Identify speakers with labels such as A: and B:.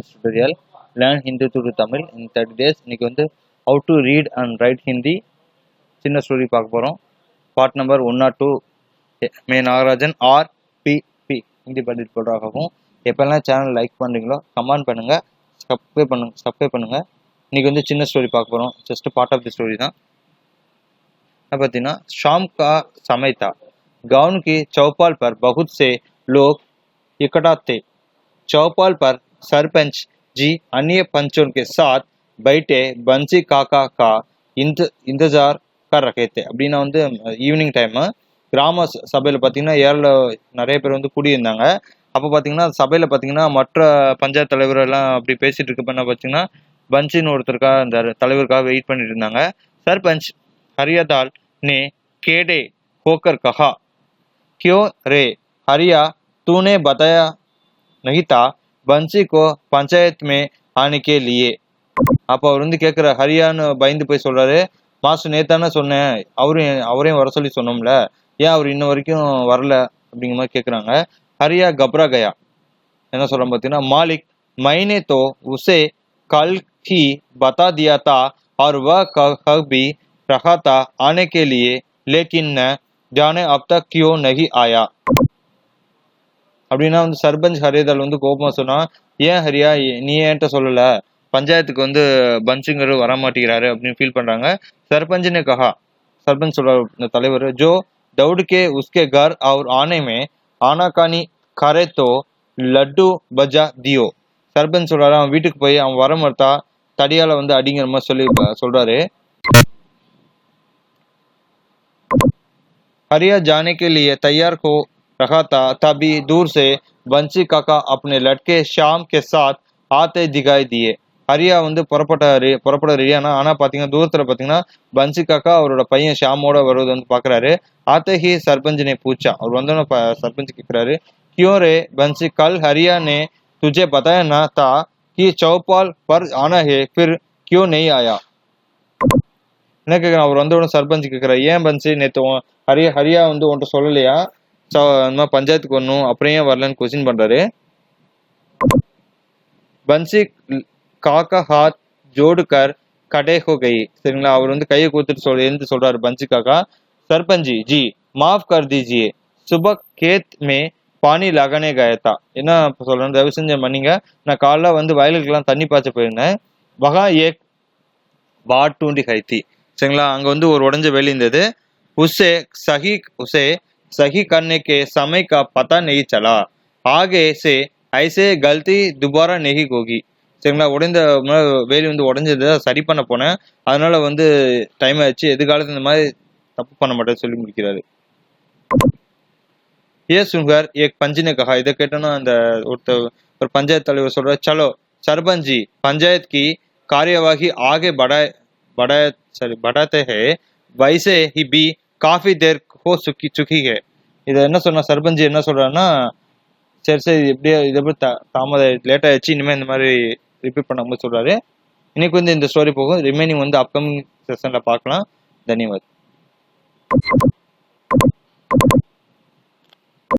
A: this tutorial. Learn Hindi to Tamil in 30 days. இன்னைக்கு வந்து how to read and write Hindi சின்ன story பார்க்க போகிறோம். பார்ட் நம்பர் 102 மே நாகராஜன் RPP ஹிந்தி படித்து போடுறாகவும். எப்போல்லாம் சேனல் லைக் பண்ணுறீங்களோ கமெண்ட் பண்ணுங்கள், சப்ஸ்கிரைப் பண்ணுங்கள். இன்றைக்கி வந்து சின்ன ஸ்டோரி பார்க்க போகிறோம். Just part of the story தான். பார்த்தீங்கன்னா शाम का समय था. गांव की चौपाल पर बहुत से लोग इकट्ठा थे. चौपाल पर सरपंच जी अन्य पंचों के साथ बैठे बंसी काका का इंतजार कर रहे थे. அப்படின்னா வந்து ஈவினிங் டைமு கிராம சபையில் பார்த்தீங்கன்னா நிறைய பேர் வந்து கூடியிருந்தாங்க. அப்போ பார்த்தீங்கன்னா சபையில் பார்த்தீங்கன்னா மற்ற பஞ்சாயத்து தலைவர் எல்லாம் அப்படி பேசிட்டு இருக்கப்ப என்ன பார்த்தீங்கன்னா பன்சின்னு ஒருத்தருக்காக அந்த தலைவருக்காக வெயிட் பண்ணிட்டு இருந்தாங்க. सरपंच हरियादाल ने केड़े होकर कहा, क्यों रे हरिया, तूने बताया नहीं था बंसी को पंचायत में आने के लिए. அப்போ அவர் வந்து கேட்குற ஹரியான்னு பயந்து போய் சொல்றாரு, மாஸ்டர் நேத்தானே சொன்னேன், அவரையும் வர சொல்லி சொன்னோம்ல, ஏன் அவர் இன்ன வரைக்கும் வரல அப்படிங்கிற மாதிரி கேட்குறாங்க. ஹரியா கப்ரா கயா என்ன சொல்றோம் பார்த்தீங்கன்னா, மாலிக் मैंने तो उसे कल ही बता दिया था और वह कह भी रहा था आने के लिए, लेकिन न जाने अब तक क्यों नहीं आया. அப்படின்னா வந்து சர்பஞ்ச் ஹரியாதால் வந்து கோபமா சொன்னா, ஏன் ஹரியா நீ ஏன்ட்ட சொல்லல, பஞ்சாயத்துக்கு வந்து பன்சிங்கர் வரமாட்டேங்கிறாரு அப்படின்னு ஃபீல் பண்றாங்க. सरपंच कहा, सरपंच சொல்ற இந்த தலைவர், जो दौड़ के उसके घर और आने में आनाकानी करे तो लड्डू बजा दियो. सरपंच சொல்றாரு, அவன் வீட்டுக்கு போய் அவன் வர மறுத்தா தடியால வந்து அடிங்கிற மாதிரி சொல்லி சொல்றாரு. हरिया जाने के लिए तैयार हो रहा था, तभी दूर से बंसी काका अपने लड़के श्याम के साथ आते दिखाई दिए. ஹரியா வந்து புறப்பட ரெடியானா, ஆனா பாத்தீங்கன்னா தூரத்துல பாத்தீங்கன்னா பன்சி காக்கா அவரோட பையன் ஷியாமோட வருவது வந்து பாக்குறாரு. आते ही सरपंच ने पूछा, அவர் வந்தோன்னு सरपंच கேக்குறாரு, क्यों रे बंसी, कल हरिया ने तुझे बताया ना था कि चौपाल पर आना है, फिर क्यों नहीं आया. என்ன கேட்குறேன், அவர் வந்தோடனே सरपंच கேட்குறாரு, ஏன் பன்சி நேற்று ஹரியா வந்து உன்ட்ட சொல்லலையா இந்த மாதிரி பஞ்சாயத்துக்கு வரணும், அப்புறம் ஏன் வரலன்னு கொஸ்டின் பண்றாரு. பன்சி காக்கா हाथ जोड़कर खड़े हो गई. சரிங்களா, அவர் வந்து கையை கூத்துட்டு எழுந்து சொல்றாரு பன்சி காக்கா, सरपंच जी माफ कर दीजिए, सुबह खेत में पानी लगाने गया था. என்ன சொல்றேன், தயவு செஞ்சு மன்னிங்க, நான் காலைல வந்து வயலுக்கெல்லாம் தண்ணி பாய்ச்ச போயிருந்தேன். वहाँ एक बाट टूटी गई थी. சரிங்களா, அங்க வந்து ஒரு உடைஞ்ச வேலி இருந்தது. उसे सही करने के समय का पता नहीं चला, आगे से ऐसे गलती दोबारा नहीं होगी. சரிங்களா, உடைந்த வேலி வந்து உடைஞ்சது, சரி பண்ண போனேன், அதனால வந்து டைம் ஆயிடுச்சு, எதிர்காலத்துல இந்த மாதிரி தப்பு பண்ண மாட்டேன்னு சொல்லி முடிக்கிறாரு. ये सुनकर एक पंच ने कहा, இதை கேட்டோன்னா அந்த ஒரு பஞ்சாயத்து தலைவர் சொல்ற, चलो सरपंच जी पंचायत की कार्यवाही आगे बढ़ाते हैं, वैसे ही भी काफी देर हो चुकी है. இதை என்ன சொன்னா சர்பஞ்ச் என்ன சொல்றாருன்னா, சரி எப்படியா இதை எப்படி தாமதம் லேட் ஆயிடுச்சு, இனிமேல் இந்த மாதிரி ரிப்பீட் பண்ணாமல் சொல்றாரு. இன்னைக்கு வந்து இந்த ஸ்டோரி போகும், ரிமைனிங் வந்து அப்கமிங் செஷன்ல பார்க்கலாம். தன்யவாத்.